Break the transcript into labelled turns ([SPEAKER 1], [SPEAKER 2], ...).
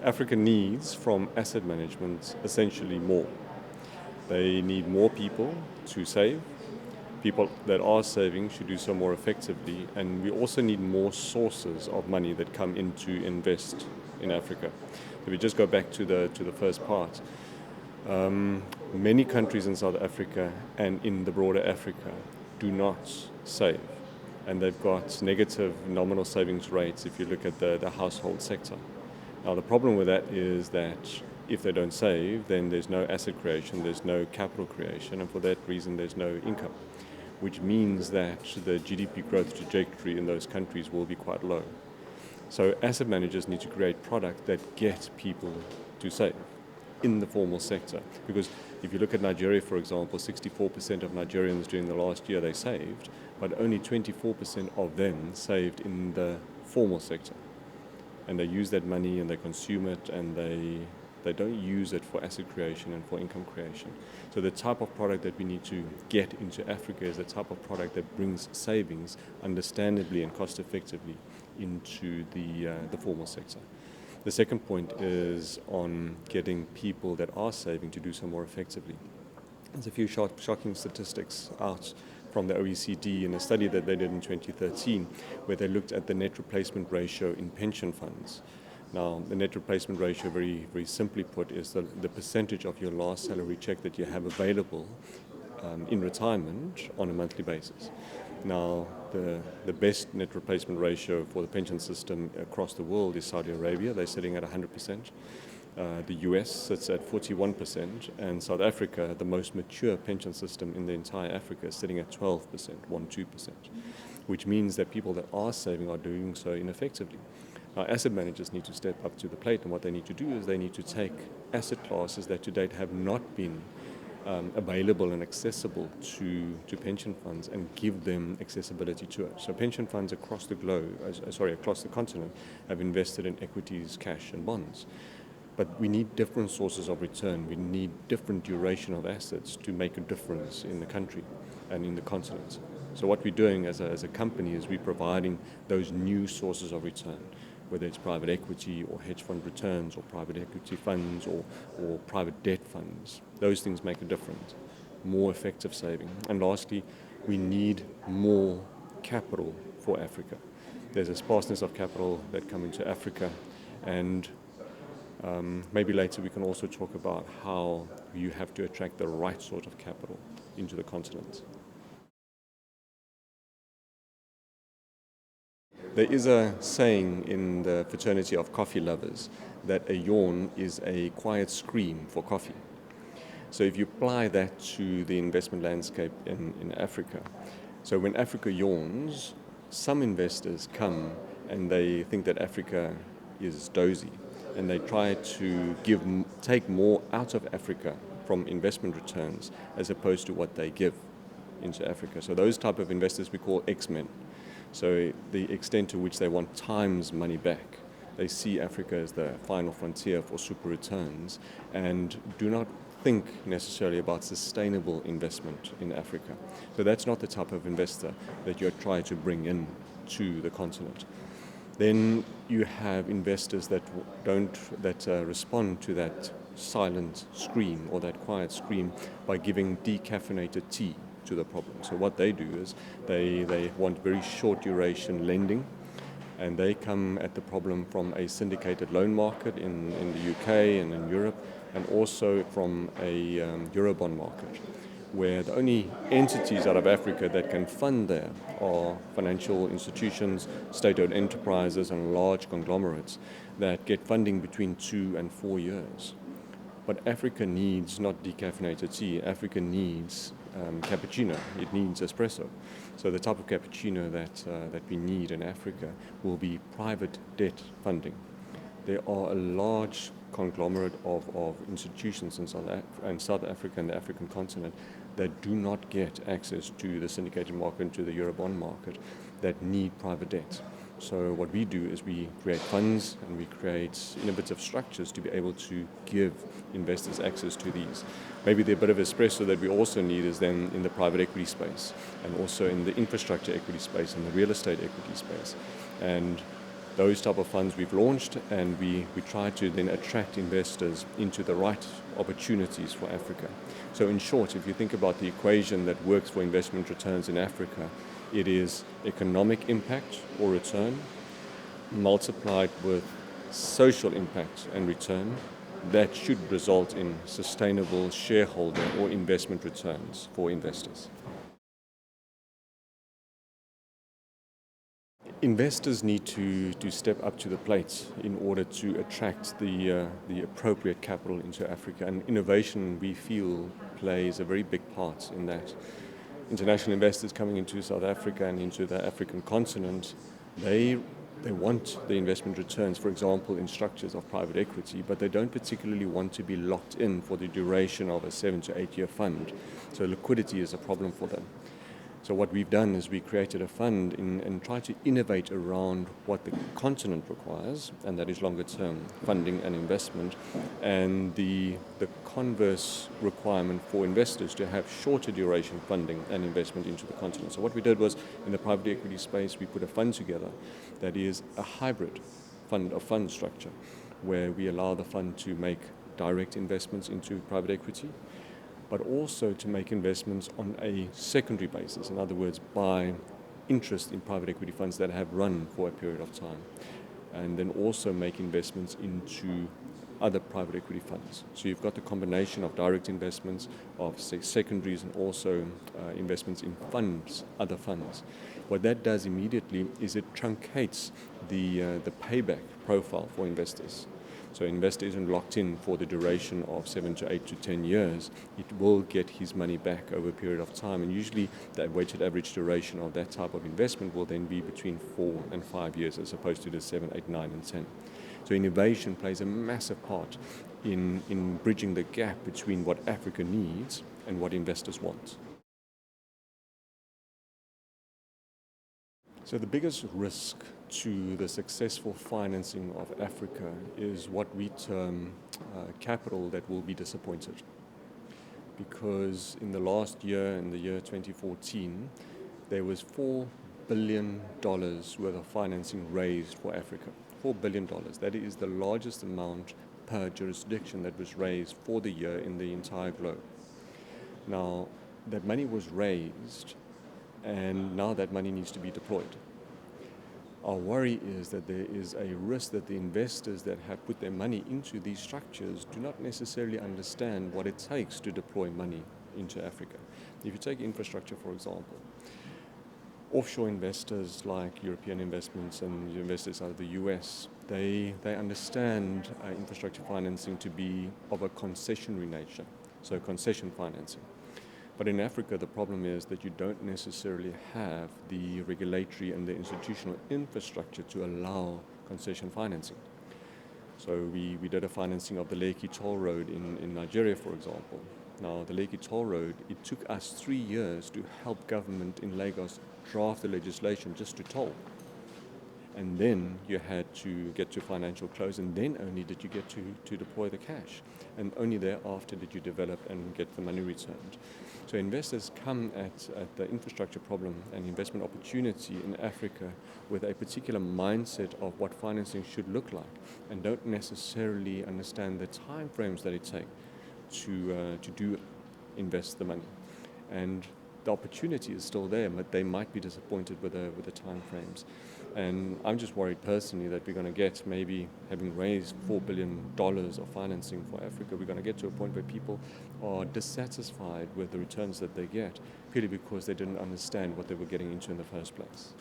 [SPEAKER 1] Africa needs from asset management essentially more. They need more people to save. People that are saving should do so more effectively, and we also need more sources of money that come in to invest in Africa. If we just go back to the first part, many countries in South Africa and in the broader Africa do not save, and they've got negative nominal savings rates if you look at the household sector. Now the problem with that is that if they don't save, then there's no asset creation, there's no capital creation, and for that reason there's no income, which means that the GDP growth trajectory in those countries will be quite low. So asset managers need to create product that get people to save in the formal sector. Because if you look at Nigeria, for example, 64% of Nigerians during the last year they saved, but only 24% of them saved in the formal sector. And they use that money and they consume it, and they don't use it for asset creation and for income creation. So the type of product that we need to get into Africa is the type of product that brings savings understandably and cost effectively into the formal sector. The second point is on getting people that are saving to do so more effectively. There's a few shocking statistics out from the OECD in a study that they did in 2013, where they looked at the net replacement ratio in pension funds. Now, the net replacement ratio, very, very simply put, is the percentage of your last salary check that you have available in retirement on a monthly basis. Now, the best net replacement ratio for the pension system across the world is Saudi Arabia. They're sitting at 100%. The US sits at 41%, and South Africa, the most mature pension system in the entire Africa, is sitting at 12%, 12%, which means that people that are saving are doing so ineffectively. Now, asset managers need to step up to the plate, and what they need to do is they need to take asset classes that to date have not been available and accessible to pension funds and give them accessibility to it. So pension funds across the across the continent have invested in equities, cash and bonds. But we need different sources of return. We need different duration of assets to make a difference in the country and in the continent. So what we're doing as a company is we're providing those new sources of return, whether it's private equity or hedge fund returns or private equity funds or private debt funds. Those things make a difference, more effective saving. And lastly, we need more capital for Africa. There's a sparseness of capital that come into Africa, and maybe later we can also talk about how you have to attract the right sort of capital into the continent. There is a saying in the fraternity of coffee lovers that a yawn is a quiet scream for coffee. So if you apply that to the investment landscape in Africa, so when Africa yawns, some investors come and they think that Africa is dozy, and they try to take more out of Africa from investment returns as opposed to what they give into Africa. So those type of investors we call X-men. So the extent to which they want time's money back. They see Africa as the final frontier for super returns and do not think necessarily about sustainable investment in Africa. So that's not the type of investor that you're trying to bring in to the continent. Then you have investors that respond to that silent scream or that quiet scream by giving decaffeinated tea to the problem. So what they do is they want very short duration lending, and they come at the problem from a syndicated loan market in the UK and in Europe, and also from a Eurobond market, where the only entities out of Africa that can fund there are financial institutions, state-owned enterprises and large conglomerates that get funding between 2 and 4 years. But Africa needs not decaffeinated tea, Africa needs cappuccino, it needs espresso. So the type of cappuccino that we need in Africa will be private debt funding. There are a large conglomerate of institutions in South Africa and the African continent that do not get access to the syndicated market and to the Eurobond market that need private debt. So what we do is we create funds and we create innovative structures to be able to give investors access to these. Maybe the bit of espresso that we also need is then in the private equity space and also in the infrastructure equity space and the real estate equity space. And Those type of funds we've launched, and we try to then attract investors into the right opportunities for Africa. So in short, if you think about the equation that works for investment returns in Africa, it is economic impact or return multiplied with social impact and return that should result in sustainable shareholder or investment returns for investors. Investors need to step up to the plate in order to attract the appropriate capital into Africa, and innovation, we feel, plays a very big part in that. International investors coming into South Africa and into the African continent, they want the investment returns, for example, in structures of private equity, but they don't particularly want to be locked in for the duration of a 7 to 8 year fund. So liquidity is a problem for them. So what we've done is we created a fund and tried to innovate around what the continent requires, and that is longer term funding and investment, and the converse requirement for investors to have shorter duration funding and investment into the continent. So what we did was, in the private equity space, we put a fund together that is a hybrid fund structure, where we allow the fund to make direct investments into private equity, but also to make investments on a secondary basis. In other words, buy interest in private equity funds that have run for a period of time, and then also make investments into other private equity funds. So you've got the combination of direct investments, of secondaries, and also investments in funds, other funds. What that does immediately is it truncates the payback profile for investors. So an investor isn't locked in for the duration of 7 to 8 to 10 years. It will get his money back over a period of time. And usually that weighted average duration of that type of investment will then be between 4 and 5 years, as opposed to the 7, 8, 9, and 10. So innovation plays a massive part in bridging the gap between what Africa needs and what investors want. So the biggest risk to the successful financing of Africa is what we term capital that will be disappointed. Because in the last year, in the year 2014, there was $4 billion worth of financing raised for Africa. $4 billion. That is the largest amount per jurisdiction that was raised for the year in the entire globe. Now, that money was raised, and now that money needs to be deployed. Our worry is that there is a risk that the investors that have put their money into these structures do not necessarily understand what it takes to deploy money into Africa. If you take infrastructure, for example, offshore investors like European investments and investors out of the US, they understand infrastructure financing to be of a concessionary nature, so concession financing. But in Africa, the problem is that you don't necessarily have the regulatory and the institutional infrastructure to allow concession financing. So we did a financing of the Lekki Toll Road in Nigeria, for example. Now, the Lekki Toll Road, it took us 3 years to help government in Lagos draft the legislation just to toll. And then you had to get to financial close, and then only did you get to deploy the cash. And only thereafter did you develop and get the money returned. So investors come at the infrastructure problem and investment opportunity in Africa with a particular mindset of what financing should look like, and don't necessarily understand the time frames that it takes to invest the money. And the opportunity is still there, but they might be disappointed with the time frames. And I'm just worried personally that we're going to get, maybe having raised $4 billion of financing for Africa, we're going to get to a point where people are dissatisfied with the returns that they get, purely because they didn't understand what they were getting into in the first place.